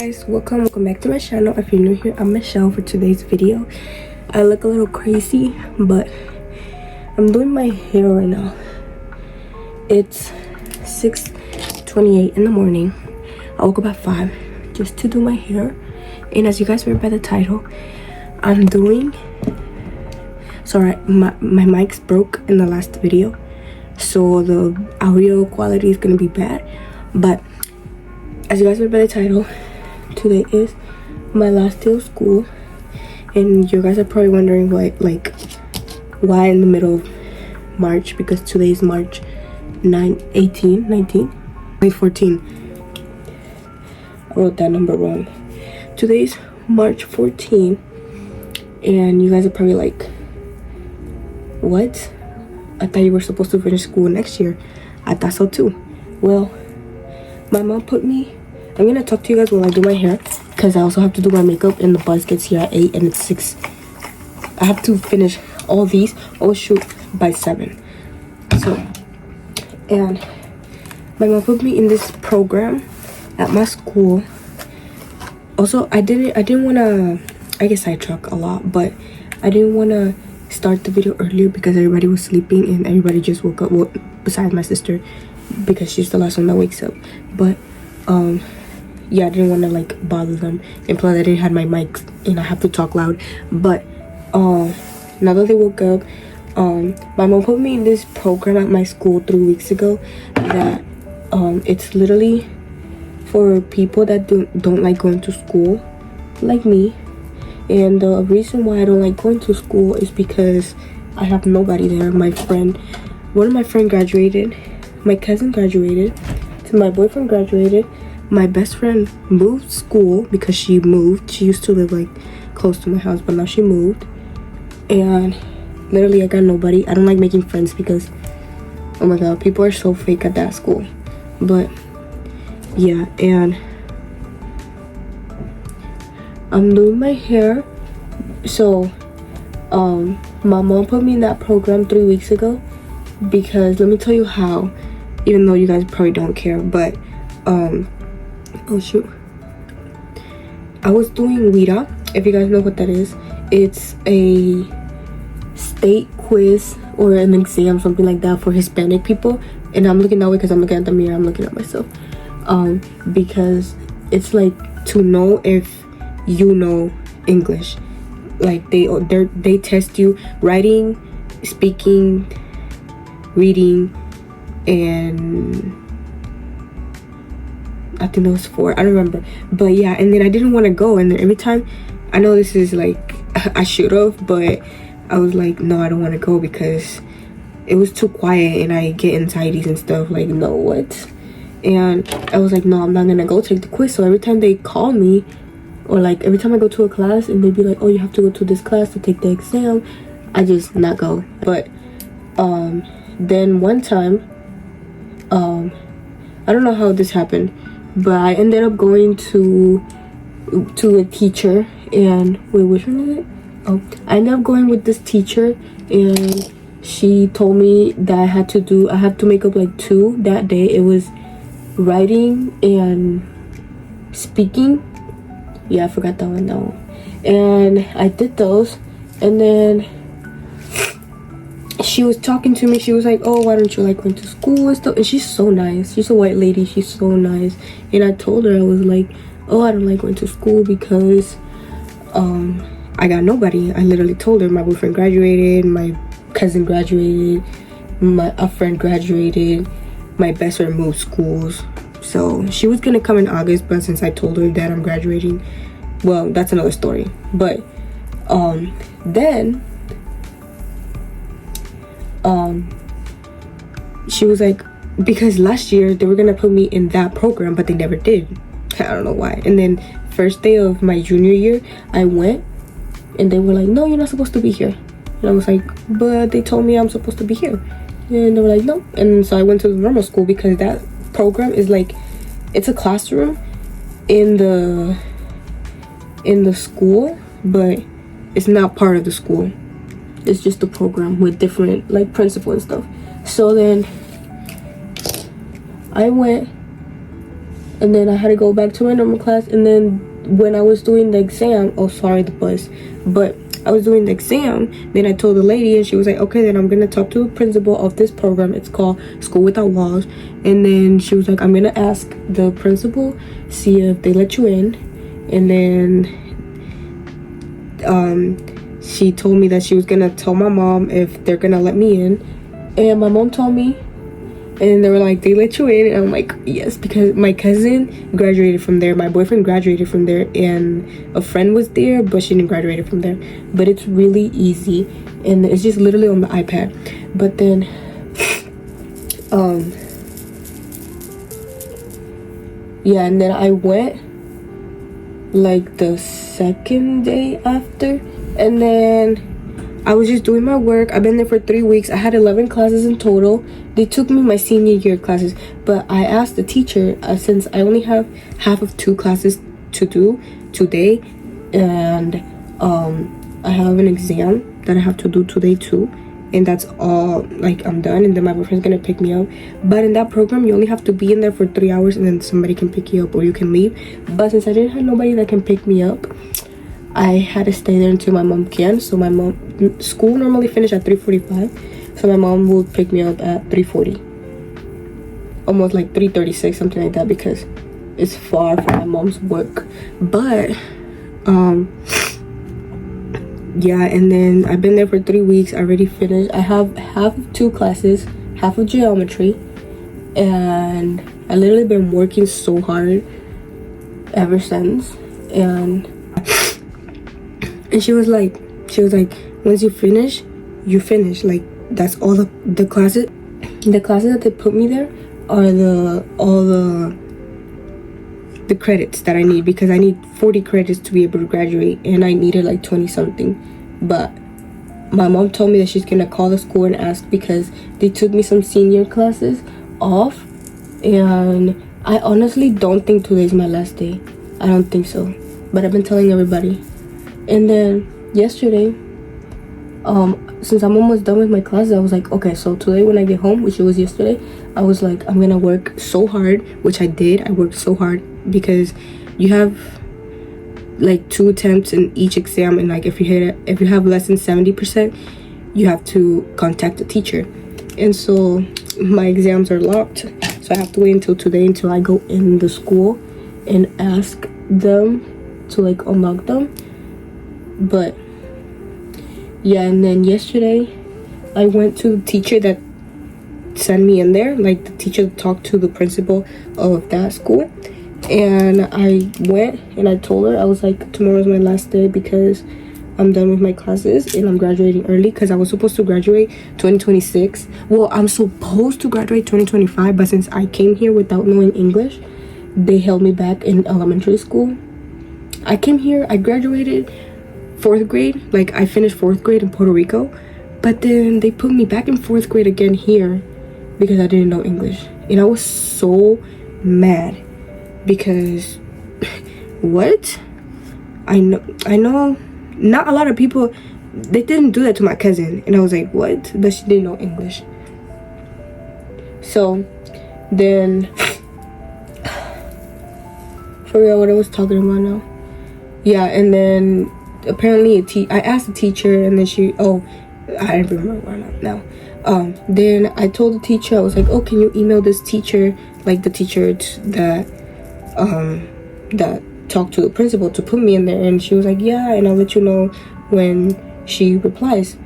guys, welcome back to my channel. If you're new here, I'm Michelle. For today's video, I look a little crazy, but I'm doing my hair right now. It's 6:28 in the morning. I woke up at 5 just to do my hair, and as you guys read by the title, I'm doing, sorry, my mic's broke in the last video, so the audio quality is gonna be bad, but as you guys read by the title, today is my last day of school, and you guys are probably wondering why in the middle of March, because today is March 14. I wrote that number wrong. Today's March 14, and you guys are probably like, what? I thought you were supposed to finish school next year. I thought so too. Well, my mom put me, I'm gonna talk to you guys while I do my hair, because I also have to do my makeup, and the bus gets here at 8 and it's 6. I have to finish all these, shoot, by 7. So, and my mom put me in this program at my school. Also, I didn't want to, I get sidetracked a lot, but I didn't want to start the video earlier because everybody was sleeping and everybody just woke up, well, besides my sister, because she's the last one that wakes up. But yeah, I didn't want to like bother them, and plus I didn't have my mic and I have to talk loud. But now that they woke up, my mom put me in this program at my school 3 weeks ago that it's literally for people that don't like going to school, like me. And the reason why I don't like going to school is because I have nobody there. One of my friends graduated, my cousin graduated, my boyfriend graduated, my best friend moved school because she moved. She used to live like close to my house, but now she moved. And literally I got nobody. I don't like making friends because, oh my god, people are so fake at that school. But yeah, and I'm doing my hair. So my mom put me in that program 3 weeks ago because, let me tell you how, even though you guys probably don't care, but oh shoot, I was doing WIDA. If you guys know what that is, it's a state quiz or an exam, something like that, for Hispanic people. And I'm looking that way because I'm looking at the mirror, I'm looking at myself, because it's like to know if you know English. Like they test you writing, speaking, reading, and I think there was 4, I don't remember. But yeah, and then I didn't want to go, and then every time, I know this is like, I should have, but I was like, no, I don't want to go because it was too quiet and I get anxieties and stuff, like, no, what? And I was like, no, I'm not gonna go take the quiz. So every time they call me, or like every time I go to a class and they'd be like, oh, you have to go to this class to take the exam, I just not go. But then one time, I don't know how this happened, but I ended up going to a teacher, and wait, which one is it? Oh, I ended up going with this teacher, and she told me that I had to make up like 2 that day. It was writing and speaking. Yeah, I forgot that one. And I did those, and then she was talking to me. She was like, oh, why don't you like going to school and stuff? And she's so nice. She's a white lady. She's so nice. And I told her, I was like, oh, I don't like going to school because I got nobody. I literally told her my boyfriend graduated, my cousin graduated, a friend graduated, my best friend moved schools. So she was gonna come in August, but since I told her that I'm graduating, well, that's another story. But then she was like, because last year they were gonna put me in that program, but they never did. I don't know why. And then first day of my junior year, I went, and they were like, no, you're not supposed to be here. And I was like, but they told me I'm supposed to be here. And they were like, no. And so I went to the normal school, because that program is like, it's a classroom in the school, but it's not part of the school. It's just a program with different like principal and stuff. So then I went and then I had to go back to my normal class. And then when I was doing the exam, oh sorry the bus, but I was doing the exam, then I told the lady, and she was like, okay, then I'm gonna talk to the principal of this program. It's called School Without Walls. And then she was like, I'm gonna ask the principal, see if they let you in. And then she told me that she was gonna tell my mom if they're gonna let me in. And my mom told me, and they were like, they let you in. And I'm like, yes, because my cousin graduated from there, my boyfriend graduated from there, and a friend was there, but she didn't graduate from there. But it's really easy, and it's just literally on the iPad. But then yeah, and then I went like the second day after, and then I was just doing my work. I've been there for 3 weeks. I had 11 classes in total. They took me my senior year classes, but I asked the teacher, since I only have half of 2 classes to do today, and I have an exam that I have to do today too, and that's all, like, I'm done, and then my boyfriend's gonna pick me up. But in that program, you only have to be in there for 3 hours, and then somebody can pick you up, or you can leave. But since I didn't have nobody that can pick me up, I had to stay there until my mom can. So my mom, school normally finish at 3:45, so my mom will pick me up at 3:40, almost like 3:36, something like that, because it's far from my mom's work. But yeah, and then I've been there for 3 weeks. I already finished. I have half of 2 classes, half of geometry, and I literally been working so hard ever since. And she was like, once you finish, you finish. Like, that's all the classes that they put me there are all the credits that I need, because I need 40 credits to be able to graduate, and I needed like 20 something. But my mom told me that she's gonna call the school and ask, because they took me some senior classes off, and I honestly don't think today's my last day. I don't think so, but I've been telling everybody. And then yesterday, since I'm almost done with my classes, I was like, okay, so today when I get home, which was yesterday, I was like, I'm gonna work so hard, which I did. I worked so hard, because you have like 2 attempts in each exam, and like if you have less than 70%, you have to contact the teacher. And so my exams are locked, so I have to wait until today, until I go in the school and ask them to like unlock them. But yeah, and then yesterday I went to the teacher that sent me in there, like the teacher that talked to the principal of that school. And I went and I told her, I was like, tomorrow's my last day, because I'm done with my classes and I'm graduating early, because I was supposed to graduate 2026. Well, I'm supposed to graduate 2025, but since I came here without knowing English, they held me back in elementary school. I came here, I graduated 4th grade, like I finished 4th grade in Puerto Rico, but then they put me back in 4th grade again here because I didn't know English. And I was so mad, because what? I know not a lot of people, they didn't do that to my cousin, and I was like, what? But she didn't know English. So then forgot what I was talking about now. Yeah, and then apparently I asked the teacher, and then I don't remember now. Then I told the teacher, I was like, oh, can you email this teacher, like the teacher that talked to the principal, to put me in there? And she was like, yeah, and I'll let you know when she replies,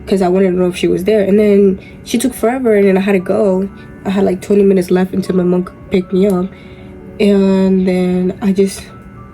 because I wanted to know if she was there. And then she took forever, and then I had to go. I had like 20 minutes left until my mom could pick me up. And then I just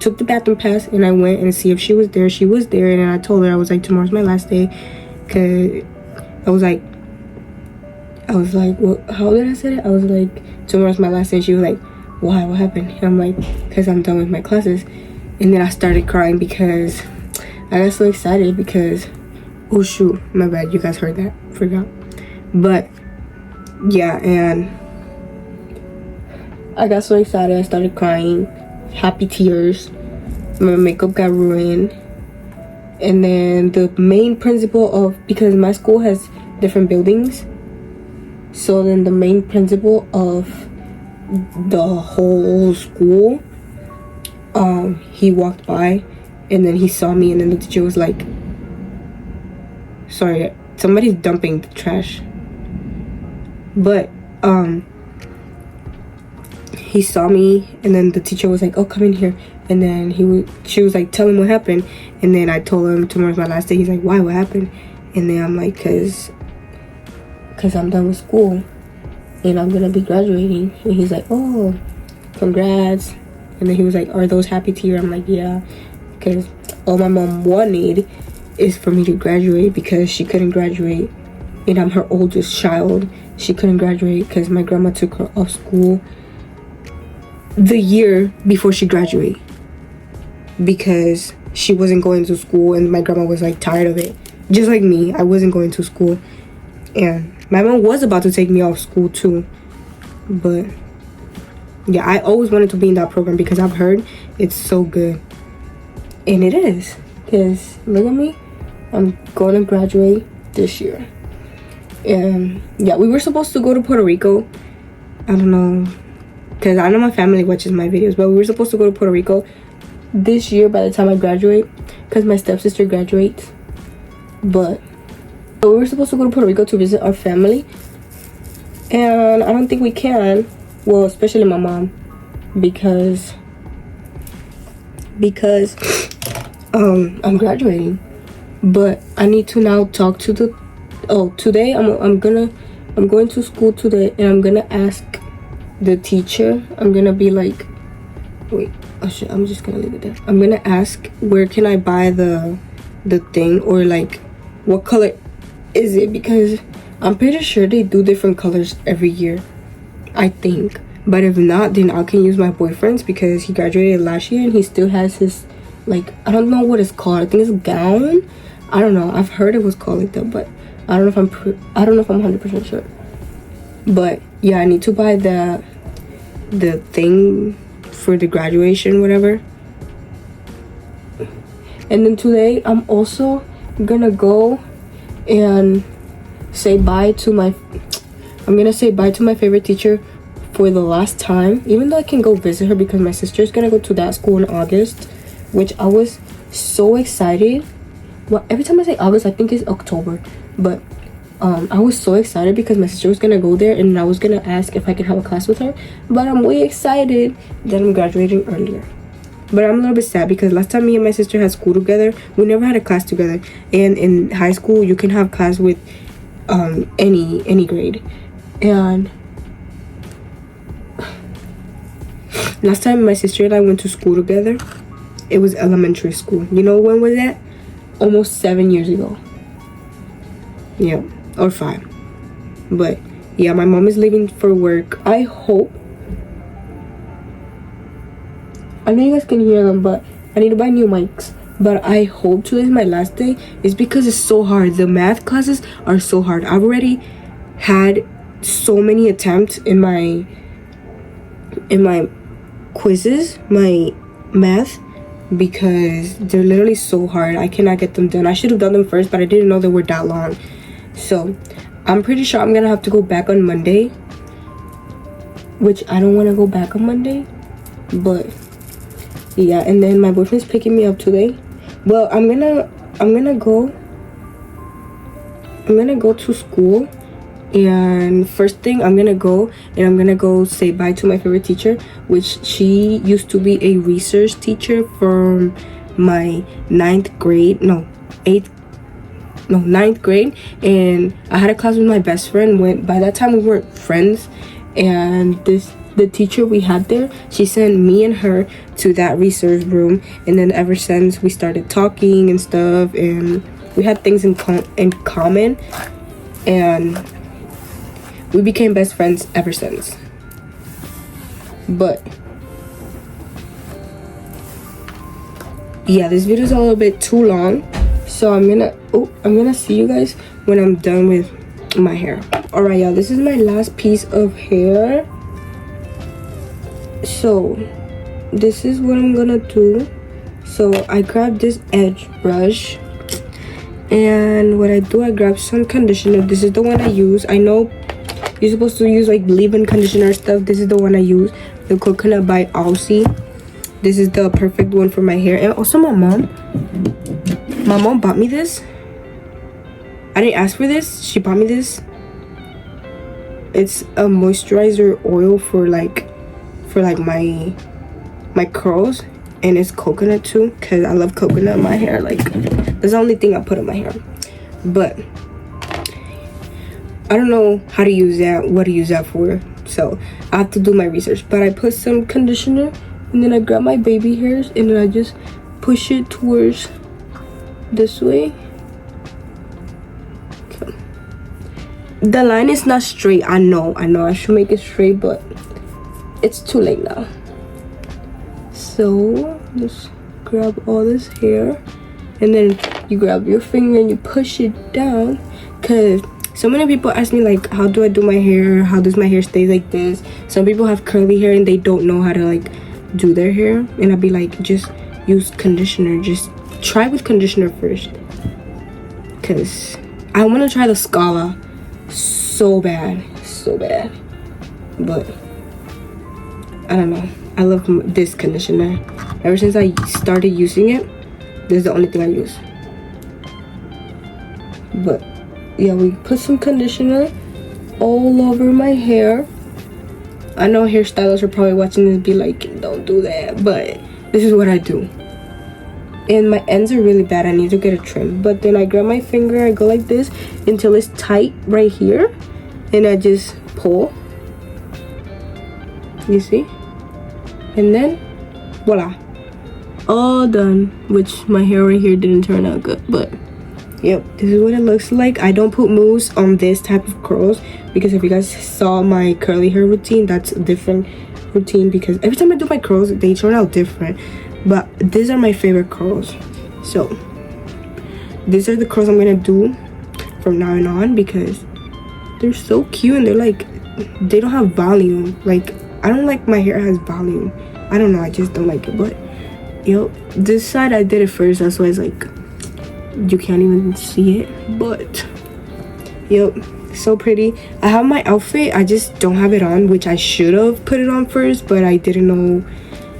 took the bathroom pass, and I went and see if she was there. She was there, and then I told her, I was like, tomorrow's my last day, because I was like, well, how did I say it? I was like, tomorrow's my last day. She was like, why? What happened? And I'm like, because I'm done with my classes. And then I started crying, because I got so excited, because, oh shoot, my bad, you guys heard that, forgot. But yeah, and I got so excited, I started crying, happy tears. My makeup got ruined. And then the main principal because my school has different buildings, so then the main principal of the whole school, he walked by and then he saw me, and then the teacher was like, sorry, somebody's dumping the trash. But he saw me, and then the teacher was like, oh, come in here. And then she was like, tell him what happened. And then I told him tomorrow's my last day. He's like, why, what happened? And then I'm like, cause I'm done with school and I'm gonna be graduating. And he's like, oh, congrats. And then he was like, are those happy to you? I'm like, yeah, because all my mom wanted is for me to graduate, because she couldn't graduate, and I'm her oldest child. She couldn't graduate because my grandma took her off school the year before she graduated, because she wasn't going to school, and my grandma was like tired of it. Just like me, I wasn't going to school, and my mom was about to take me off school too. But yeah, I always wanted to be in that program because I've heard it's so good, and it is. Because look at me, I'm going to graduate this year. And yeah, we were supposed to go to Puerto Rico. I don't know, because I know my family watches my videos, but we were supposed to go to Puerto Rico this year by the time I graduate, because my stepsister graduates. But we were supposed to go to Puerto Rico to visit our family, and I don't think we can. Well, especially my mom, because I'm graduating. But I need to now talk to the today I'm going to school today, and I'm gonna ask the teacher. I'm gonna be like, wait, oh shit, I'm just gonna leave it there. I'm gonna ask, where can I buy the thing, or like what color is it, because I'm pretty sure they do different colors every year, I think. But if not, then I can use my boyfriend's, because he graduated last year and he still has his, like, I don't know what it's called. I think it's a gown. I don't know. I've heard it was called like that, but I don't know if I'm 100% sure. But yeah, I need to buy the thing for the graduation, whatever. And then today I'm also gonna go and say bye to my favorite teacher for the last time, even though I can go visit her, because my sister is gonna go to that school in August, which I was so excited. Well, every time I say August, I think it's October, but I was so excited because my sister was gonna go there, and I was gonna ask if I could have a class with her. But I'm way excited that I'm graduating earlier. But I'm a little bit sad because last time me and my sister had school together, we never had a class together. And in high school, you can have class with any grade. And last time my sister and I went to school together, it was elementary school. You know when was that? Almost 7 years ago. Yeah, or 5. But yeah, my mom is leaving for work. I hope, I know you guys can hear them, but I need to buy new mics. But I hope today's my last day. It's because it's so hard. The math classes are so hard. I've already had so many attempts in my quizzes, my math, because they're literally so hard. I cannot get them done. I should have done them first, but I didn't know they were that long. So I'm pretty sure I'm gonna have to go back on Monday, which I don't want to go back on Monday. But yeah, and then my boyfriend's picking me up today. Well, I'm gonna go to school, and first thing I'm gonna go say bye to my favorite teacher, which she used to be a research teacher from my 9th grade, and I had a class with my best friend. When by that time we weren't friends, and the teacher we had there, she sent me and her to that research room, and then ever since we started talking and stuff, and we had things in common, and we became best friends ever since. But yeah, this video is a little bit too long, so I'm gonna see you guys when I'm done with my hair. All right, y'all, this is my last piece of hair. So this is what I'm gonna do. So I grabbed this edge brush, and what I do, I grab some conditioner. This is the one I use. I know you're supposed to use like leave-in conditioner stuff. This is the one I use, the Coconut by Aussie. This is the perfect one for my hair. And also my mom bought me this. I didn't ask for this, she bought me this. It's a moisturizer oil for like my curls, and it's coconut too, because I love coconut in my hair. Like, that's the only thing I put in my hair. But I don't know how to use that, what to use that for, so I have to do my research. But I put some conditioner, and then I grab my baby hairs, and then I just push it towards this way. Okay. The line is not straight. I know I should make it straight, but it's too late now. So just grab all this hair, and then you grab your finger and you push it down, because so many people ask me like, how do I do my hair, how does my hair stay like this? Some people have curly hair and they don't know how to like do their hair, and I'd be like, just use conditioner. Just try with conditioner first, because I want to try the Scala so bad, but I don't know. I love this conditioner. Ever since I started using it, this is the only thing I use. But yeah, we put some conditioner all over my hair. I know hairstylists are probably watching this be like, don't do that, but this is what I do. And my ends are really bad. I need to get a trim. But then I grab my finger, I go like this until it's tight right here, and I just pull. You see? And then voila, all done. Which my hair right here didn't turn out good, but yep, this is what it looks like. I don't put mousse on this type of curls, because if you guys saw my curly hair routine, that's a different routine, because every time I do my curls they turn out different. But these are my favorite curls, so these are the curls I'm gonna do from now on, because they're so cute and they're like, they don't have volume. Like, I don't like my hair has volume. I don't know, I just don't like it. But yo, this side I did it first, that's why it's like you can't even see it. But yep, so pretty. I have my outfit, I just don't have it on, which I should have put it on first, but I didn't know.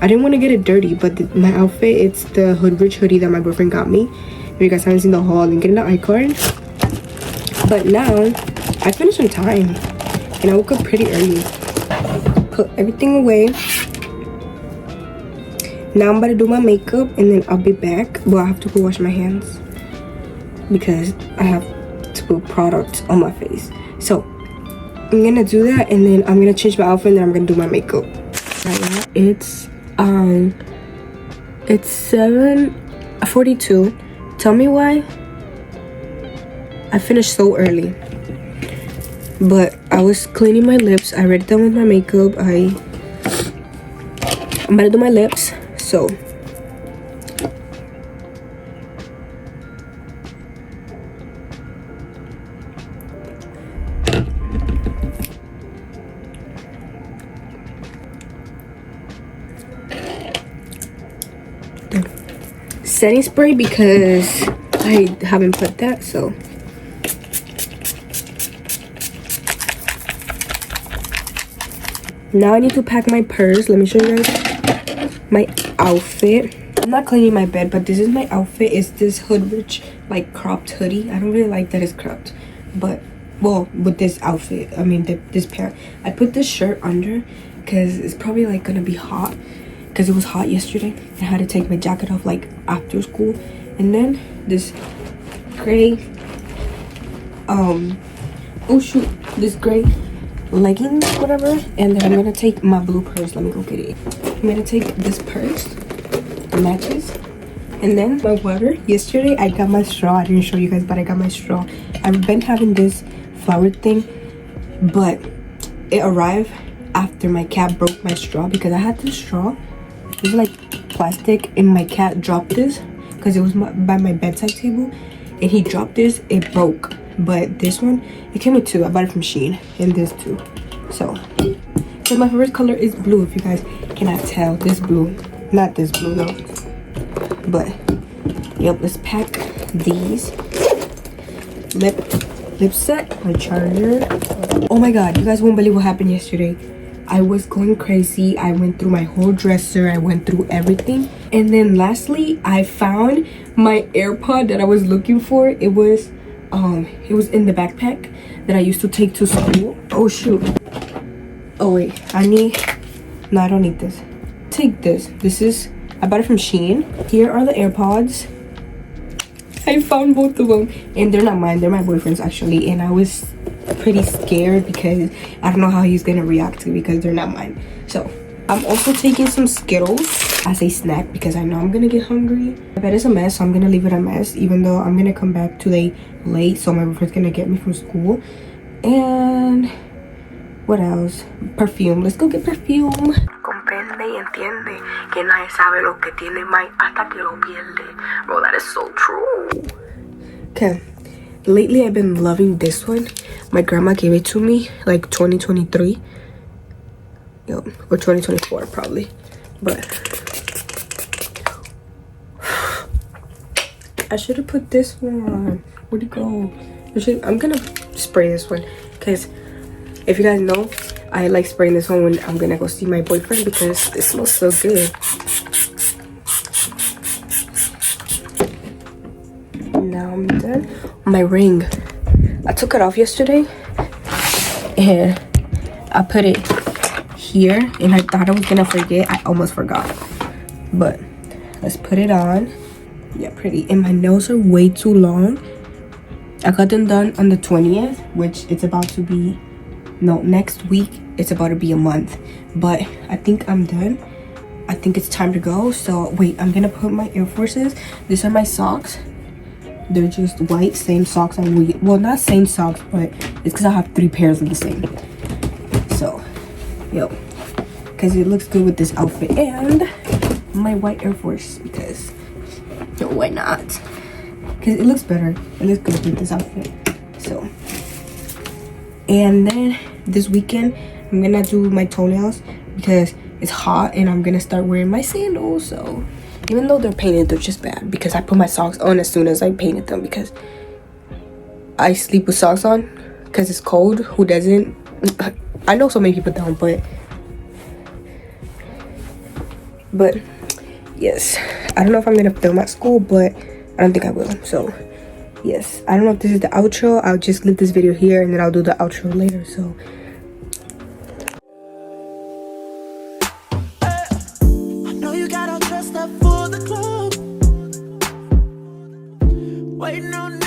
I didn't want to get it dirty. But my outfit, it's the Hoodrich hoodie that my boyfriend got me. If you guys haven't seen the haul, link in the iCard. But now I finished on time and I woke up pretty early. Put everything away. Now I'm about to do my makeup, and then I'll be back. Well, I have to go wash my hands because I have to put product on my face. So I'm gonna do that, and then I'm gonna change my outfit, and then I'm gonna do my makeup. Right now it's 7:42. Tell me why I finished so early. But I was cleaning my lips. I already done with my makeup. I'm about to do my lips. So setting spray, because I haven't put that. So now I need to pack my purse. Let me show you guys my outfit. I'm not cleaning my bed, but this is my outfit. It's this Hoodrich like cropped hoodie. I don't really like that it's cropped, but well, with this outfit, I mean this pair, I put this shirt under because it's probably like gonna be hot, because it was hot yesterday. I had to take my jacket off like after school. And then this gray this gray leggings, whatever. And then I'm gonna take my blue purse. Let me go get it. I'm gonna take this purse, it matches. And then my water. Yesterday I got my straw. I didn't show you guys, but I got my straw. I've been having this flower thing, but it arrived after my cat broke my straw, because I had this straw. It was like plastic, and my cat dropped this because it was by my bedside table, and he dropped this. It broke. But this one, it came with two. I bought it from Shein, and this too. So my favorite color is blue, if you guys cannot tell. This blue, not this blue though. But yep, let's pack these lip lip set, my charger. Oh my god, you guys won't believe what happened yesterday. I was going crazy. I went through my whole dresser. I went through everything. And then lastly, I found my AirPod that I was looking for. It was in the backpack that I used to take to school. Oh shoot. Oh wait, no, I don't need this. Take this. I bought it from Shein. Here are the AirPods. I found both of them, and they're not mine, they're my boyfriend's actually, and I was pretty scared because I don't know how he's gonna react to because they're not mine. So I'm also taking some Skittles as a snack because I know I'm gonna get hungry. My bed is a mess, so I'm gonna leave it a mess, even though I'm gonna come back today late, so my boyfriend's gonna get me from school. And what else? Perfume. Let's go get perfume. Comprende y entiende que nadie sabe lo que tiene más hasta que lo pierde. Bro, that is so true. Okay. Lately, I've been loving this one. My grandma gave it to me like 2023. Or 2024 probably. But I should have put this one. Where'd it go? I'm gonna spray this one because if you guys know, I like spraying this one when I'm gonna go see my boyfriend because it smells so good. Now I'm done. My ring, I took it off yesterday and I put it here and I thought I was gonna forget. I almost forgot, but let's put it on. Yeah, pretty. And my nails are way too long. I got them done on the 20th, which it's about to be, no, next week it's about to be a month, but I think I'm done. I think it's time to go. So wait, I'm gonna put my Air Forces. These are my socks. They're just white, same socks I wear. Well, not same socks, but it's because I have 3 pairs of the same. So because it looks good with this outfit, and my white Air Force because why not? Because it looks better. It looks good with this outfit. So, and then this weekend I'm gonna do my toenails because it's hot and I'm gonna start wearing my sandals. So even though they're painted, they're just bad because I put my socks on as soon as I painted them because I sleep with socks on because it's cold. Who doesn't? I know so many people don't, but yes, I don't know if I'm gonna film at school, but I don't think I will. So yes, I don't know if this is the outro. I'll just leave this video here and then I'll do the outro later. So I know you got all dressed up for the club, waiting on